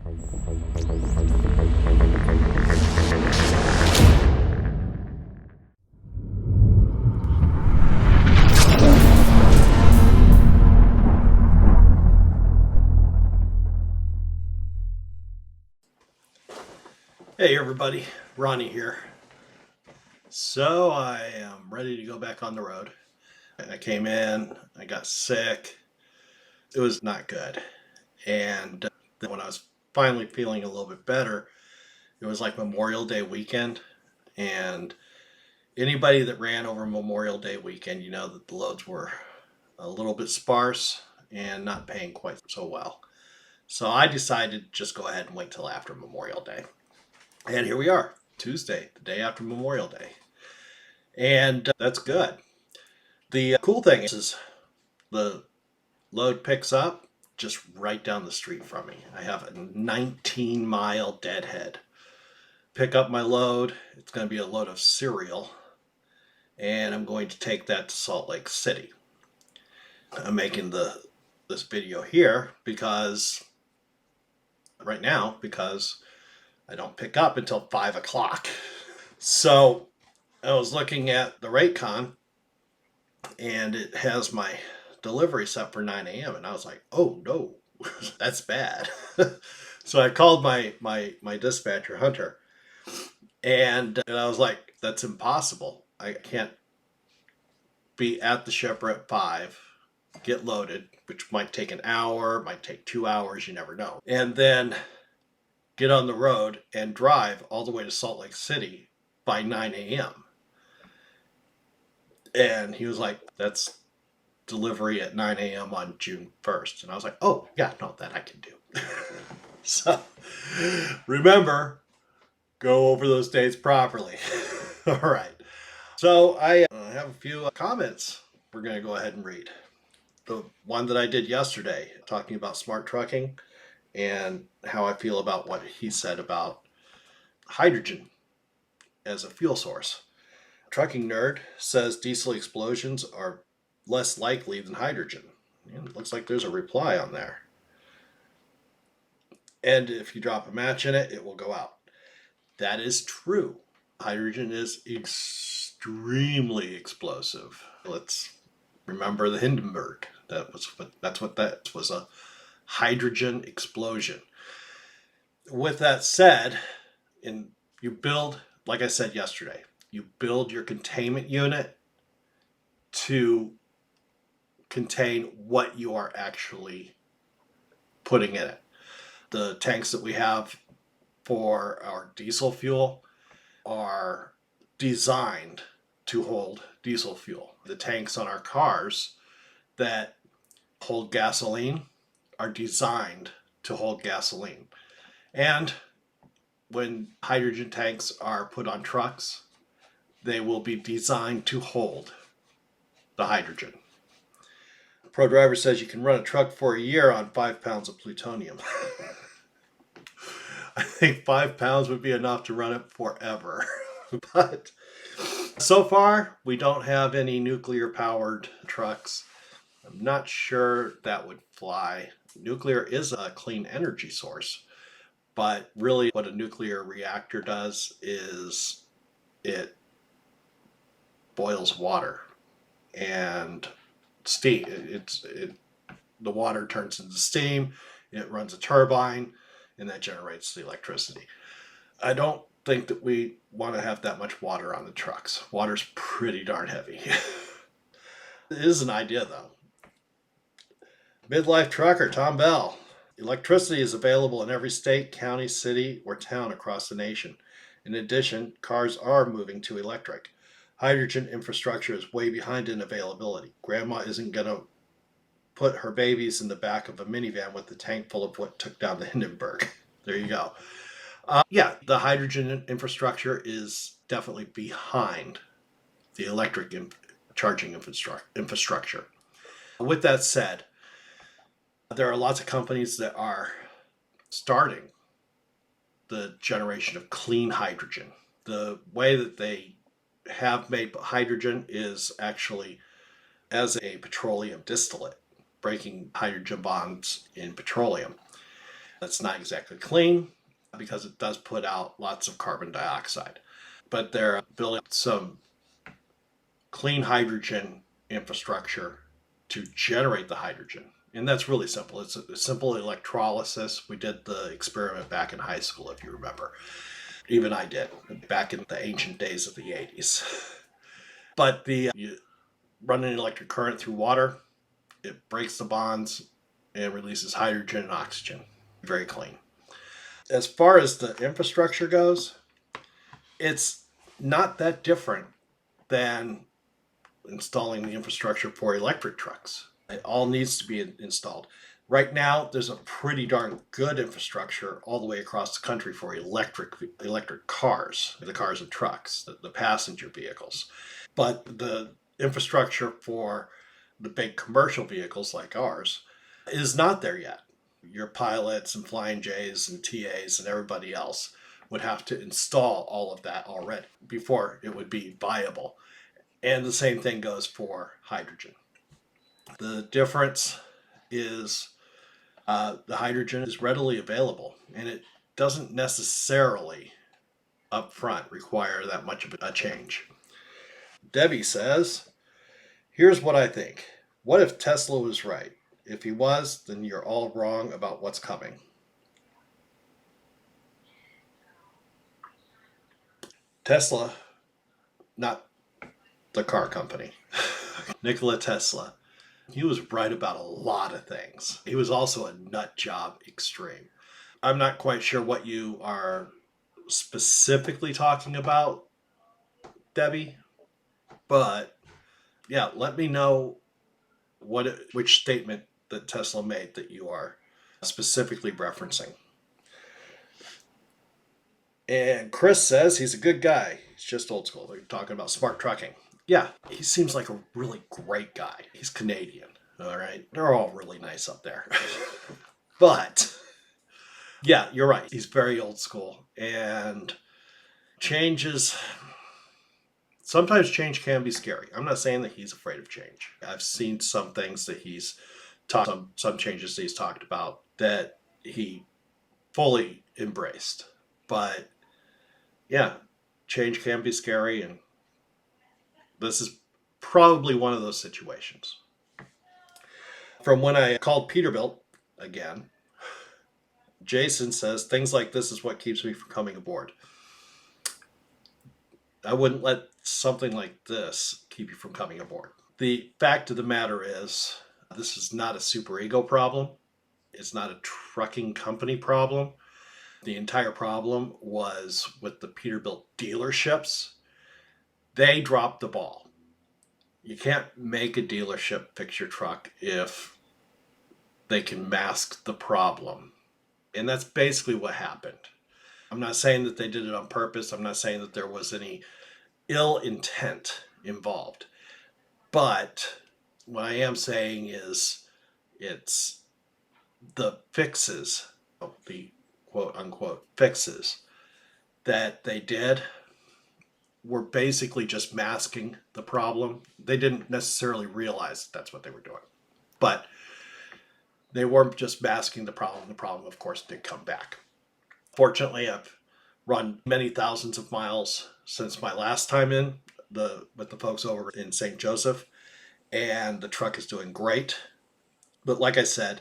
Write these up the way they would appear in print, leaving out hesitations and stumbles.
Hey everybody, Ronnie here. So I am ready to go back on the road. I came in, I got sick. It was not good. And then when I was finally feeling a little bit better, it was like Memorial Day weekend. And anybody that ran over Memorial Day weekend, you know that the loads were a little bit sparse and not paying quite so well. So I decided to just go ahead and wait till after Memorial Day. And here we are, Tuesday, the day after Memorial Day. And that's good. The cool thing is the load picks up just right down the street from me. I have a 19-mile deadhead. Pick up my load. It's going to be a load of cereal, and I'm going to take that to Salt Lake City. I'm making this video here because right now because I don't pick up until 5 o'clock. So I was looking at the Raycon, and it has my delivery set for 9 a.m. and I was like, oh no, that's bad. So I called my dispatcher, Hunter, and I was like, that's impossible. I can't be at the shipper at 5, get loaded, which might take an hour, might take 2 hours, you never know, and then get on the road and drive all the way to Salt Lake City by 9 a.m. And he was like, that's delivery at 9 a.m. on June 1st. And I was like, oh, yeah, no, that I can do. So remember, go over those dates properly. All right. So I have a few comments we're going to go ahead and read. The one that I did yesterday, talking about smart trucking and how I feel about what he said about hydrogen as a fuel source. Trucking Nerd says diesel explosions are less likely than hydrogen. And it looks like there's a reply on there. And if you drop a match in it, it will go out. That is true. Hydrogen is extremely explosive. Let's remember the Hindenburg. That's what that was, a hydrogen explosion. With that said, you build, like I said yesterday, you build your containment unit to contain what you are actually putting in it. The tanks that we have for our diesel fuel are designed to hold diesel fuel. The tanks on our cars that hold gasoline are designed to hold gasoline. And when hydrogen tanks are put on trucks, they will be designed to hold the hydrogen. Pro Driver says you can run a truck for a year on 5 pounds of plutonium. I think 5 pounds would be enough to run it forever. But so far, we don't have any nuclear powered trucks. I'm not sure that would fly. Nuclear is a clean energy source, but really what a nuclear reactor does is it boils water and steam. The water turns into steam, it runs a turbine, and that generates the electricity. I don't think that we want to have that much water on the trucks. Water's pretty darn heavy. It is an idea though. Midlife trucker Tom Bell. Electricity is available in every state, county, city, or town across the nation. In addition, cars are moving to electric. Hydrogen infrastructure is way behind in availability. Grandma isn't going to put her babies in the back of a minivan with the tank full of what took down the Hindenburg. There you go. Yeah, the hydrogen infrastructure is definitely behind the electric charging infrastructure. With that said, there are lots of companies that are starting the generation of clean hydrogen. The way that they have made hydrogen is actually as a petroleum distillate, breaking hydrogen bonds in petroleum. That's not exactly clean because it does put out lots of carbon dioxide. But they're building some clean hydrogen infrastructure to generate the hydrogen. And that's really simple. It's a simple electrolysis. We did the experiment back in high school, if you remember. Even I did, back in the ancient days of the 80s. But you run an electric current through water, it breaks the bonds and releases hydrogen and oxygen. Very clean. As far as the infrastructure goes, it's not that different than installing the infrastructure for electric trucks. It all needs to be installed. Right now, there's a pretty darn good infrastructure all the way across the country for electric cars, the cars and trucks, the passenger vehicles. But the infrastructure for the big commercial vehicles like ours is not there yet. Your pilots and Flying J's and TAs and everybody else would have to install all of that already before it would be viable. And the same thing goes for hydrogen. The difference is the hydrogen is readily available, and it doesn't necessarily up front require that much of a change. Debbie says, here's what I think. What if Tesla was right? If he was, then you're all wrong about what's coming. Tesla, not the car company. Nikola Tesla. He was right about a lot of things. He was also a nut job extreme. I'm not quite sure what you are specifically talking about, Debbie, but yeah, let me know which statement that Tesla made that you are specifically referencing. And Chris says he's a good guy. He's just old school. They're talking about smart trucking. Yeah, he seems like a really great guy. He's Canadian. All right. They're all really nice up there. But yeah, you're right. He's very old school. And sometimes change can be scary. I'm not saying that he's afraid of change. I've seen some things that he's talked, some changes that he's talked about that he fully embraced. But yeah, change can be scary, and this is probably one of those situations. From when I called Peterbilt again, Jason says things like this is what keeps me from coming aboard. I wouldn't let something like this keep you from coming aboard. The fact of the matter is, this is not a super ego problem. It's not a trucking company problem. The entire problem was with the Peterbilt dealerships. They dropped the ball. You can't make a dealership fix your truck if they can mask the problem. And that's basically what happened. I'm not saying that they did it on purpose. I'm not saying that there was any ill intent involved. But what I am saying is it's the fixes, the quote unquote fixes that they did were basically just masking the problem. They didn't necessarily realize that's what they were doing. But they weren't just masking the problem. The problem, of course, did come back. Fortunately, I've run many thousands of miles since my last time with the folks over in St. Joseph, and the truck is doing great. But like I said,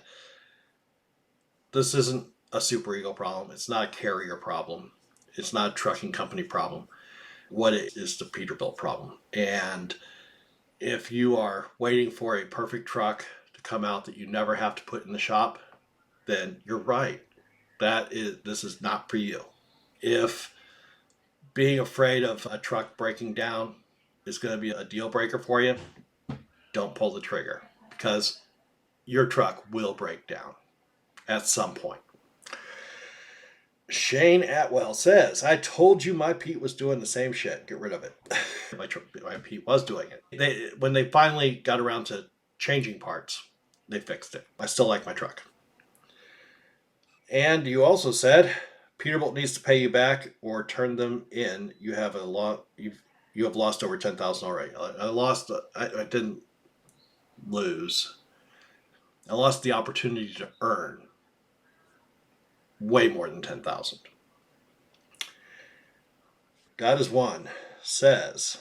this isn't a super ego problem. It's not a carrier problem. It's not a trucking company problem. What it is the Peterbilt problem. And if you are waiting for a perfect truck to come out that you never have to put in the shop, then you're right. This is not for you. If being afraid of a truck breaking down is going to be a deal breaker for you, don't pull the trigger, because your truck will break down at some point. Shane Atwell says, I told you my Pete was doing the same shit. Get rid of it. my Pete was doing it. When they finally got around to changing parts, they fixed it. I still like my truck. And you also said Peterbilt needs to pay you back or turn them in. You have you have lost over 10,000 already. I didn't lose. I lost the opportunity to earn. way more than 10,000. God is One says,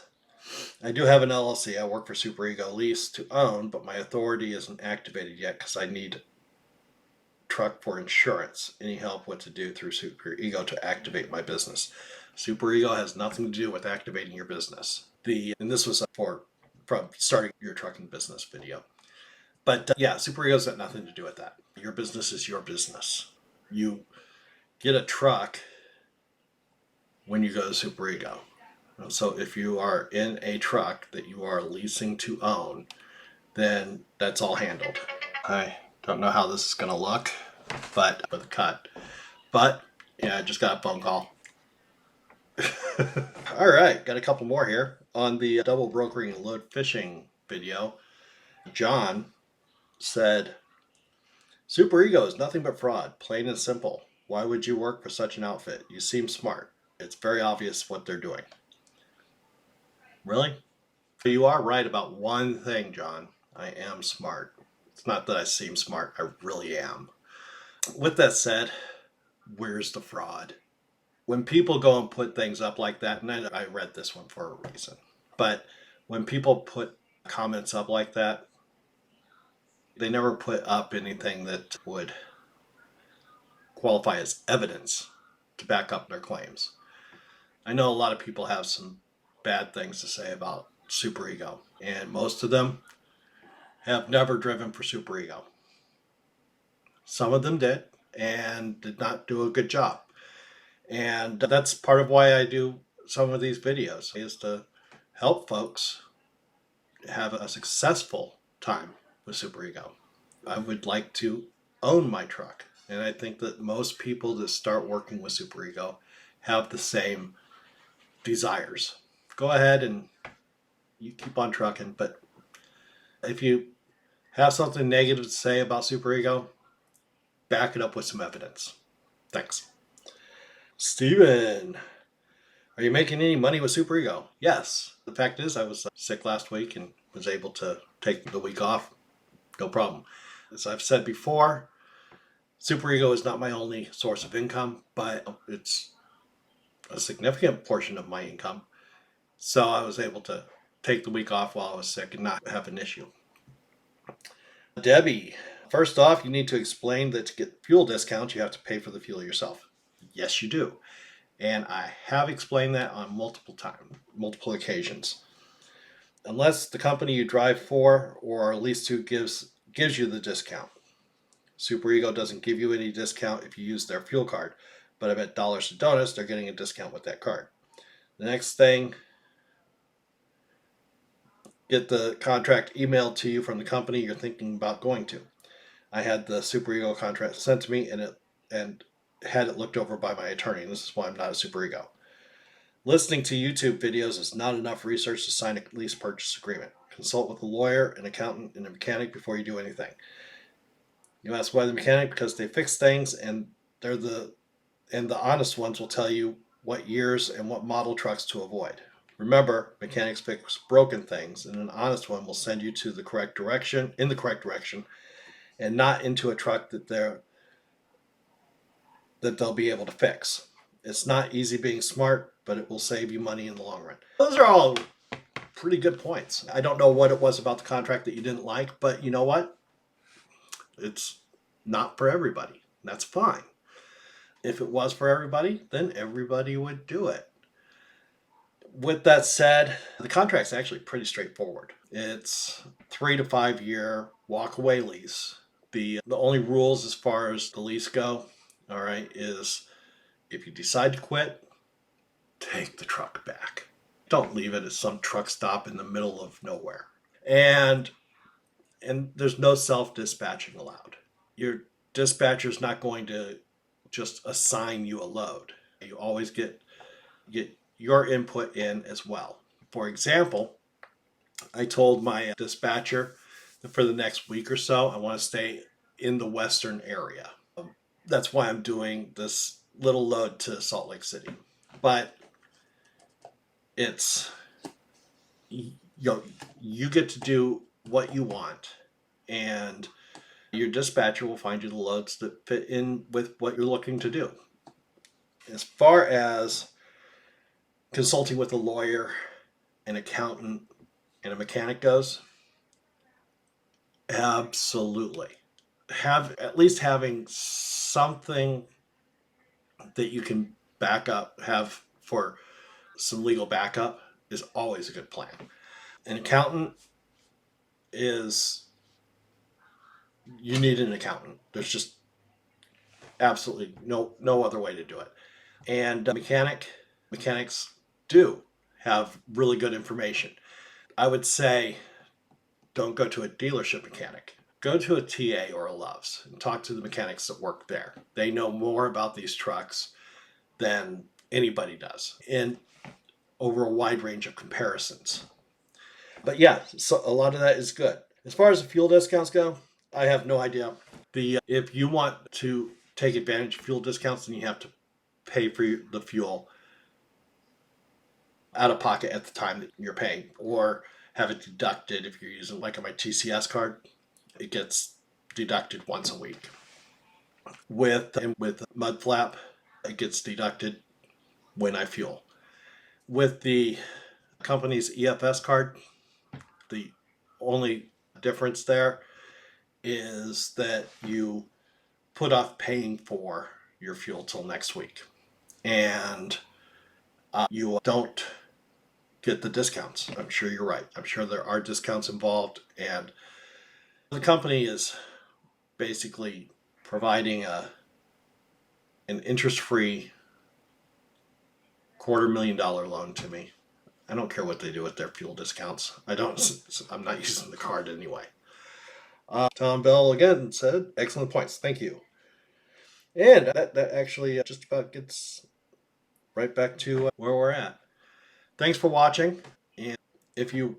I do have an LLC. I work for Super Ego Lease to own, but my authority isn't activated yet because I need truck for insurance. Any help what to do through Super Ego to activate my business? Super Ego has nothing to do with activating your business. And this was from starting your trucking business video. But yeah, Super Ego's got nothing to do with that. Your business is your business. You get a truck when you go to Super Ego. So if you are in a truck that you are leasing to own, then that's all handled. I don't know how this is going to look, but with a cut. But yeah, I just got a phone call. All right, got a couple more here on the double brokering and load fishing video. John said, Super Ego is nothing but fraud, plain and simple. Why would you work for such an outfit? You seem smart. It's very obvious what they're doing. Really? You are right about one thing, John. I am smart. It's not that I seem smart, I really am. With that said, where's the fraud? When people go and put things up like that, and I read this one for a reason, but when people put comments up like that, they never put up anything that would qualify as evidence to back up their claims. I know a lot of people have some bad things to say about Super Ego, and most of them have never driven for Super Ego. Some of them did and did not do a good job. And that's part of why I do some of these videos, is to help folks have a successful time with Super Ego. I would like to own my truck. And I think that most people that start working with Super Ego have the same desires. Go ahead and you keep on trucking, but if you have something negative to say about Super Ego, back it up with some evidence. Thanks. Steven, are you making any money with Super Ego? Yes. The fact is, I was sick last week and was able to take the week off. No problem. As I've said before, Super Ego is not my only source of income, but it's a significant portion of my income. So I was able to take the week off while I was sick and not have an issue. Debbie, first off, you need to explain that to get fuel discounts, you have to pay for the fuel yourself. Yes, you do. And I have explained that on multiple occasions. Unless the company you drive for or lease to gives you the discount. Super Ego doesn't give you any discount if you use their fuel card, but I bet dollars to donuts they're getting a discount with that card. The next thing, get the contract emailed to you from the company you're thinking about going to. I had the Super Ego contract sent to me and had it looked over by my attorney. And this is why I'm not a Super Ego. Listening to YouTube videos is not enough research to sign a lease purchase agreement. Consult with a lawyer, an accountant, and a mechanic before you do anything. You ask why the mechanic? Because they fix things, and the honest ones will tell you what years and what model trucks to avoid. Remember, mechanics fix broken things, and an honest one will send you to the correct direction, and not into a truck that they'll be able to fix. It's not easy being smart, but it will save you money in the long run. Those are all pretty good points. I don't know what it was about the contract that you didn't like, but you know what? It's not for everybody. That's fine. If it was for everybody, then everybody would do it. With that said, the contract's actually pretty straightforward. It's 3 to 5 year walk-away lease. The only rules as far as the lease go, all right, is if you decide to quit, take the truck back. Don't leave it at some truck stop in the middle of nowhere. And there's no self-dispatching allowed. Your dispatcher's not going to just assign you a load. You always get your input in as well. For example, I told my dispatcher that for the next week or so, I want to stay in the western area. That's why I'm doing this little load to Salt Lake City. But it's, you get to do what you want. And Your dispatcher will find you the loads that fit in with what you're looking to do. As far as consulting with a lawyer, an accountant, and a mechanic goes, absolutely. Having something that you can back up, have for some legal backup is always a good plan. An accountant is, you need an accountant. There's just absolutely no other way to do it. And mechanics do have really good information. I would say don't go to a dealership mechanic. Go to a TA or a Love's and talk to the mechanics that work there. They know more about these trucks than anybody does, and over a wide range of comparisons. But yeah, so a lot of that is good. As far as the fuel discounts go, I have no idea. If you want to take advantage of fuel discounts, then you have to pay for the fuel out of pocket at the time that you're paying, or have it deducted if you're using, like on my TCS card, it gets deducted once a week. With Mudflap, it gets deducted when I fuel. With the company's EFS card, the only difference there is that you put off paying for your fuel till next week, and you don't get the discounts. I'm sure you're right. I'm sure there are discounts involved, and the company is basically providing an interest-free $250,000 loan to me. I don't care what they do with their fuel discounts. I'm not using the card anyway. Tom Bell again said, excellent points. Thank you. And that actually just about gets right back to where we're at. Thanks for watching. And if you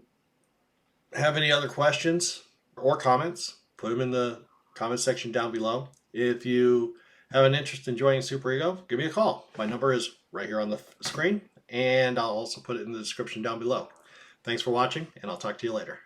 have any other questions or comments, put them in the comment section down below. If you have an interest in joining Super Ego, give me a call. My number is right here on the screen, and I'll also put it in the description down below. Thanks for watching, and I'll talk to you later.